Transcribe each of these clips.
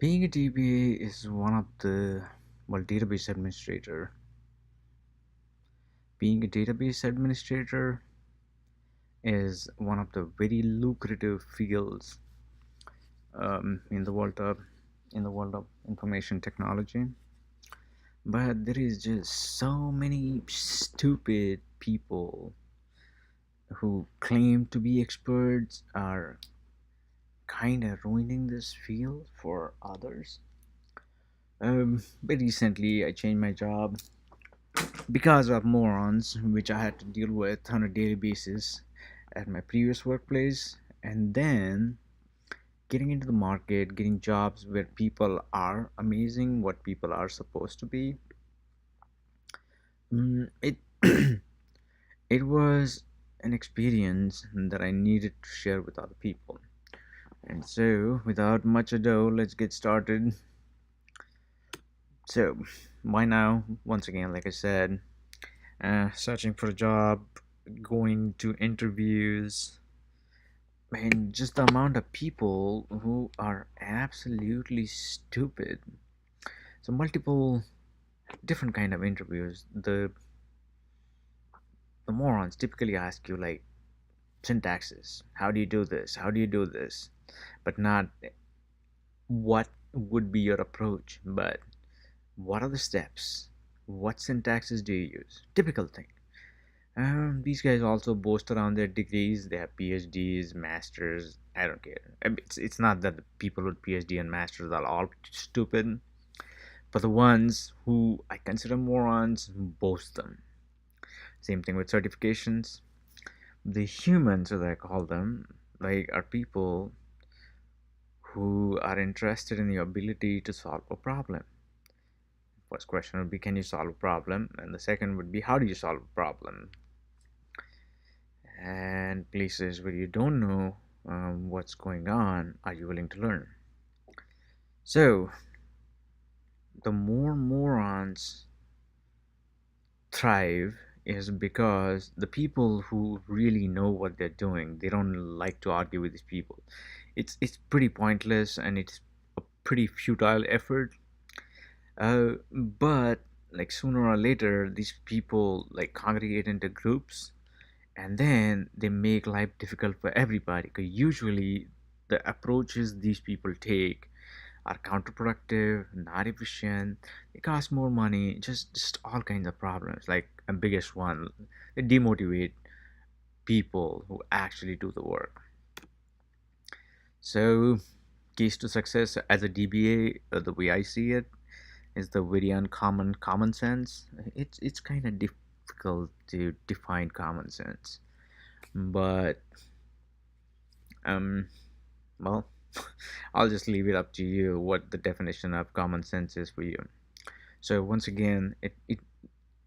Being a DBA is one of the, database administrator. Being a database administrator is one of the very lucrative fields in the world of information technology. But there is just so many stupid people who claim to be experts are kind of ruining this field for others. But recently, I changed my job because of morons, which I had to deal with on a daily basis at my previous workplace, and then getting into the market, getting jobs where people are amazing, what people are supposed to be. It it was an experience that I needed to share with other people. And so, without much ado, let's get started. So, by now, once again, like I said, searching for a job, going to interviews, and just the amount of people who are absolutely stupid. So multiple different kind of interviews. The morons typically ask you like syntaxes. How do you do this? How do you do this? But not what would be your approach, but what are the steps? What syntaxes do you use? Typical thing. These guys also boast around their degrees. They have PhDs, masters. I don't care. I mean, it's not that the people with PhD and masters are all stupid, but the ones who I consider morons boast them. Same thing with certifications. The humans, as I call them, like are people who are interested in your ability to solve a problem. First question would be, can you solve a problem? And the second would be, how do you solve a problem? And places where you don't know what's going on, are you willing to learn? So, the more morons thrive is because the people who really know what they're doing, they don't like to argue with these people. It's pretty pointless and it's a pretty futile effort. But like sooner or later, these people like congregate into groups and then they make life difficult for everybody because usually the approaches these people take are counterproductive, not efficient, they cost more money, just all kinds of problems. Like a biggest one, they demotivate people who actually do the work. So keys to success as a DBA, the way I see it, is the very uncommon common sense. It's kind of difficult to define common sense, but um well, I'll just leave it up to you what the definition of common sense is for you. So once again, it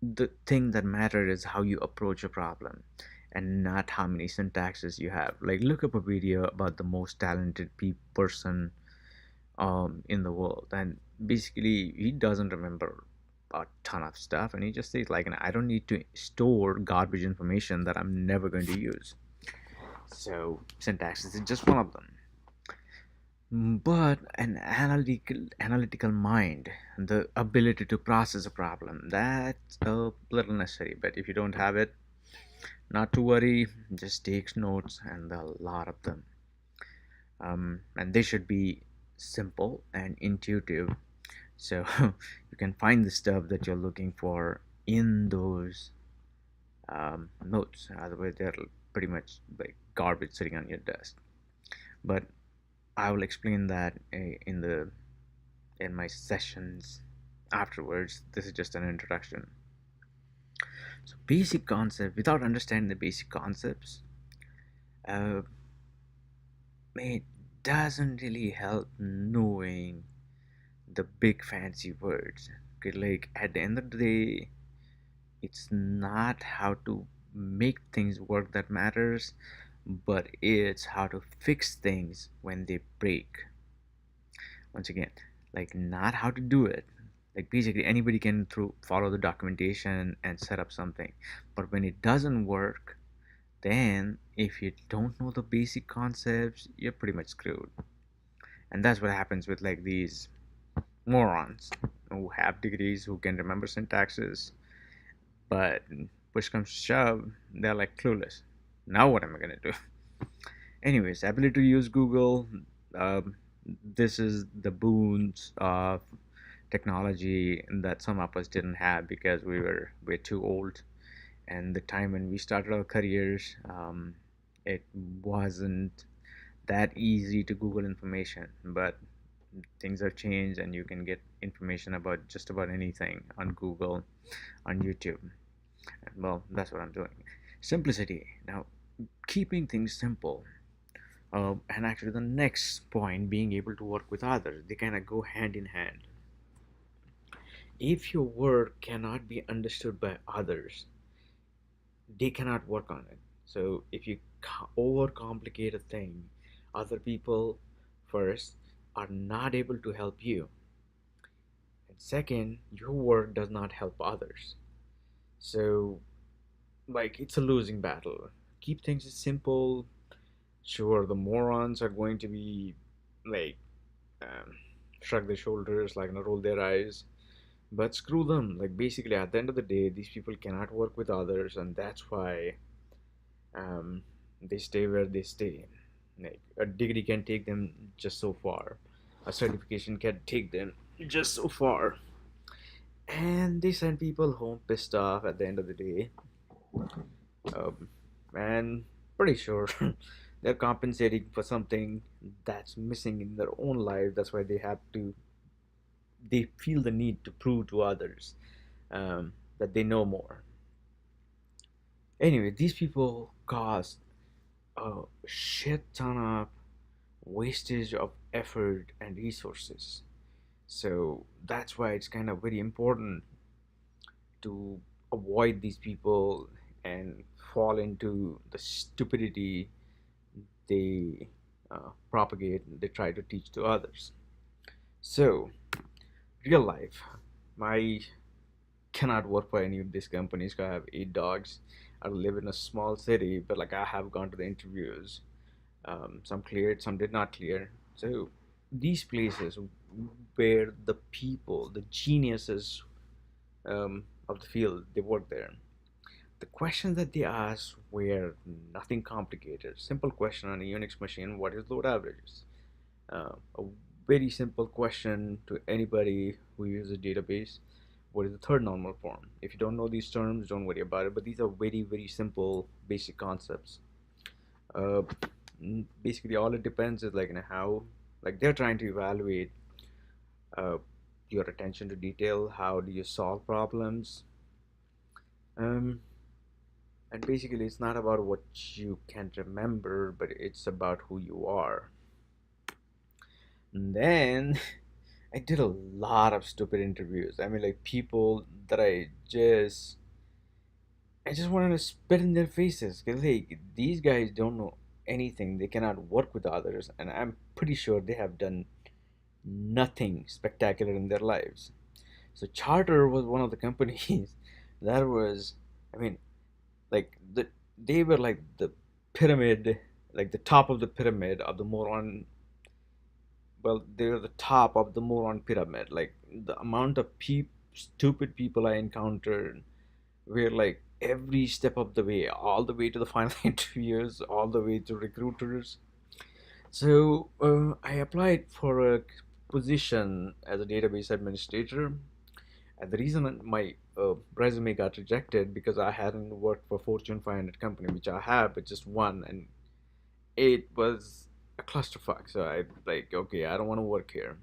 the thing that matters is how you approach a problem and not how many syntaxes you have. Like look up a video about the most talented person in the world, and basically he doesn't remember a ton of stuff, and he just says like, I don't need to store garbage information that I'm never going to use. So syntaxes is just one of them. But an analytical mind, the ability to process a problem, that's a little necessary. But if you don't have it, not to worry, just take notes and a lot of them. And they should be simple and intuitive, so you can find the stuff that you're looking for in those notes. Otherwise, they're pretty much like garbage sitting on your desk. But I will explain that in my sessions afterwards. This is just an introduction. So basic concept. Without understanding the basic concepts, uh, it doesn't really help knowing the big fancy words. Okay, like at the end of the day, it's not how to make things work that matters, but it's how to fix things when they break. Once again, like not how to do it. Like basically anybody can follow the documentation and set up something, but when it doesn't work, then if you don't know the basic concepts, you're pretty much screwed. And that's what happens with like these morons who have degrees, who can remember syntaxes, but push comes to shove, they're like clueless. Now what am I gonna do? Anyways, ability to use Google. Um, this is the boons of technology that some of us didn't have because we're too old. And the time when we started our careers, it wasn't that easy to Google information. But things have changed, and you can get information about just about anything on Google, on YouTube. And well, that's what I'm doing. Simplicity. Now, keeping things simple. And actually, the next point, being able to work with others, they kind of go hand in hand. If your work cannot be understood by others, they cannot work on it. So if you overcomplicate a thing, other people first are not able to help you, and second, your work does not help others. So like it's a losing battle. Keep things simple. Sure, the morons are going to be like um, shrug their shoulders, like roll their eyes, but screw them. Like basically, at the end of the day, these people cannot work with others, and that's why um, they stay where they stay. Like a degree can take them just so far, a certification can take them just so far, and they send people home pissed off at the end of the day. Um, and pretty sure they're compensating for something that's missing in their own life. That's why they feel the need to prove to others that they know more. Anyway, these people cause a shit ton of wastage of effort and resources. So that's why it's kind of very important to avoid these people and fall into the stupidity they propagate and they try to teach to others. So, real life, I cannot work for any of these companies 'cause I have 8 dogs. I live in a small city, but like I have gone to the interviews. Some cleared, some did not clear. So these places where the people, the geniuses of the field, they work there. The questions that they asked were nothing complicated. Simple question on a Unix machine: what is load averages? A very simple question to anybody who uses a database. What is the third normal form? If you don't know these terms, don't worry about it. But these are very, very simple, basic concepts. Uh, Basically, all it depends is like how, like they're trying to evaluate uh, your attention to detail. How do you solve problems? Um, and basically, it's not about what you can remember, but it's about who you are. And then I did a lot of stupid interviews. I mean, like people that I just wanted to spit in their faces. 'Cause, like these guys don't know anything. They cannot work with others, and I'm pretty sure they have done nothing spectacular in their lives. So Charter was one of the companies that was, I mean, like they were like the pyramid, like the top of the pyramid of the moron. Well, they're the top of the moron pyramid. Like the amount of stupid people I encountered were like every step of the way, all the way to the final interviews, all the way to recruiters. So I applied for a position as a database administrator, and the reason my resume got rejected because I hadn't worked for Fortune 500 company, which I have, but just one, and it was a clusterfuck. So I like, okay, I don't want to work here,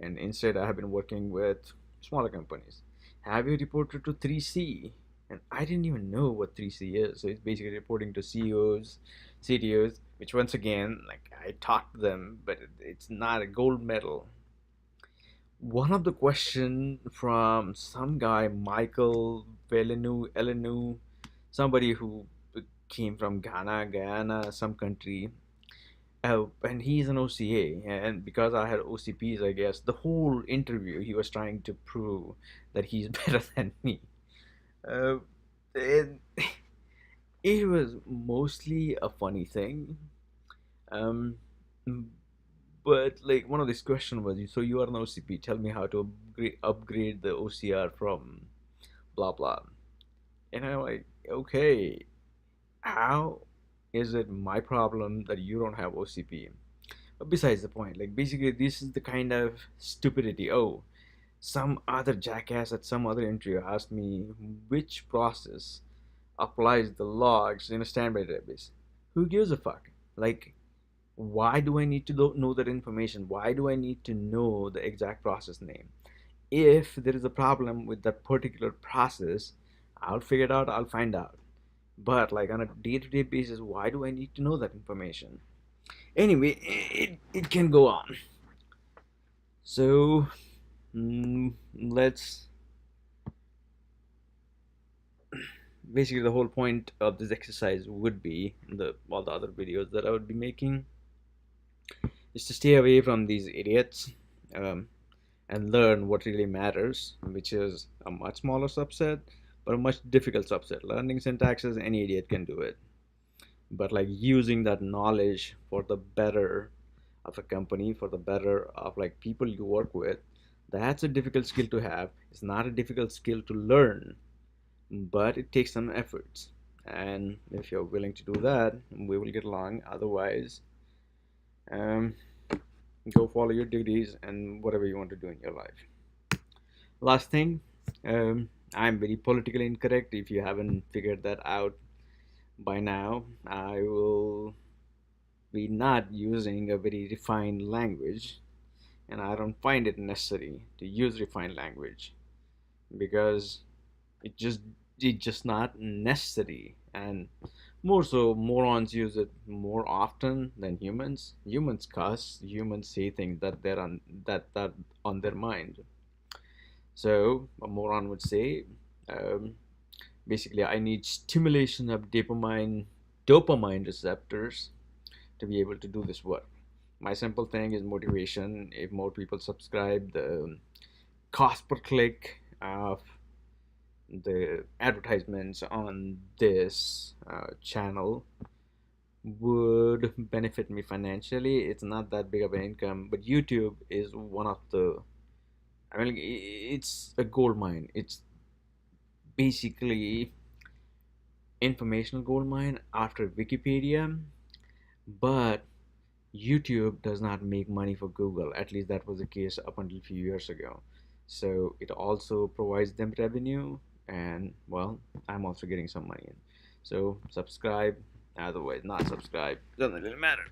and instead I have been working with smaller companies. Have you reported to 3C? And I didn't even know what 3C is. So it's basically reporting to CEOs, CTOs, which once again, like I talked to them, but it's not a gold medal. One of the question from some guy, Michael Elenu, somebody who came from Guyana, some country, and he's an OCA, and because I had OCPs, I guess the whole interview he was trying to prove that he's better than me. Uh, and it was mostly a funny thing. Um, But like one of these questions was, so you are an OCP. Tell me how to upgrade the OCR from blah blah. And I'm like, okay, how is it my problem that you don't have OCP? But besides the point, like basically this is the kind of stupidity. Oh, some other jackass at some other interview asked me which process applies the logs in a standby database. Who gives a fuck? Like, why do I need to know that information? Why do I need to know the exact process name? If there is a problem with that particular process, I'll figure it out, I'll find out. But like on a day-to-day basis, why do I need to know that information? Anyway, it can go on. So let's basically, the whole point of this exercise would be the all the other videos that I would be making is to stay away from these idiots, um, and learn what really matters, which is a much smaller subset, but a much difficult subset. Learning syntaxes, any idiot can do it, but like using that knowledge for the better of a company, for the better of like people you work with, that's a difficult skill to have. It's not a difficult skill to learn, but it takes some efforts. And if you're willing to do that, we will get along. Otherwise, um, go follow your duties and whatever you want to do in your life. Last thing, I'm very politically incorrect. If you haven't figured that out by now, I will be not using a very refined language, and I don't find it necessary to use refined language because it just it's just not necessary. And more so, morons use it more often than humans. Humans cuss, humans say things that on their mind. So a moron would say, um, basically, I need stimulation of dopamine receptors to be able to do this work. My simple thing is motivation. If more people subscribe, the cost per click of the advertisements on this channel would benefit me financially. It's not that big of an income, but YouTube is one of the, I mean, it's a gold mine. It's basically informational gold mine after Wikipedia, but YouTube does not make money for Google. At least that was the case up until a few years ago. So it also provides them revenue, and well, I'm also getting some money in. So subscribe, otherwise not subscribe, doesn't really matter.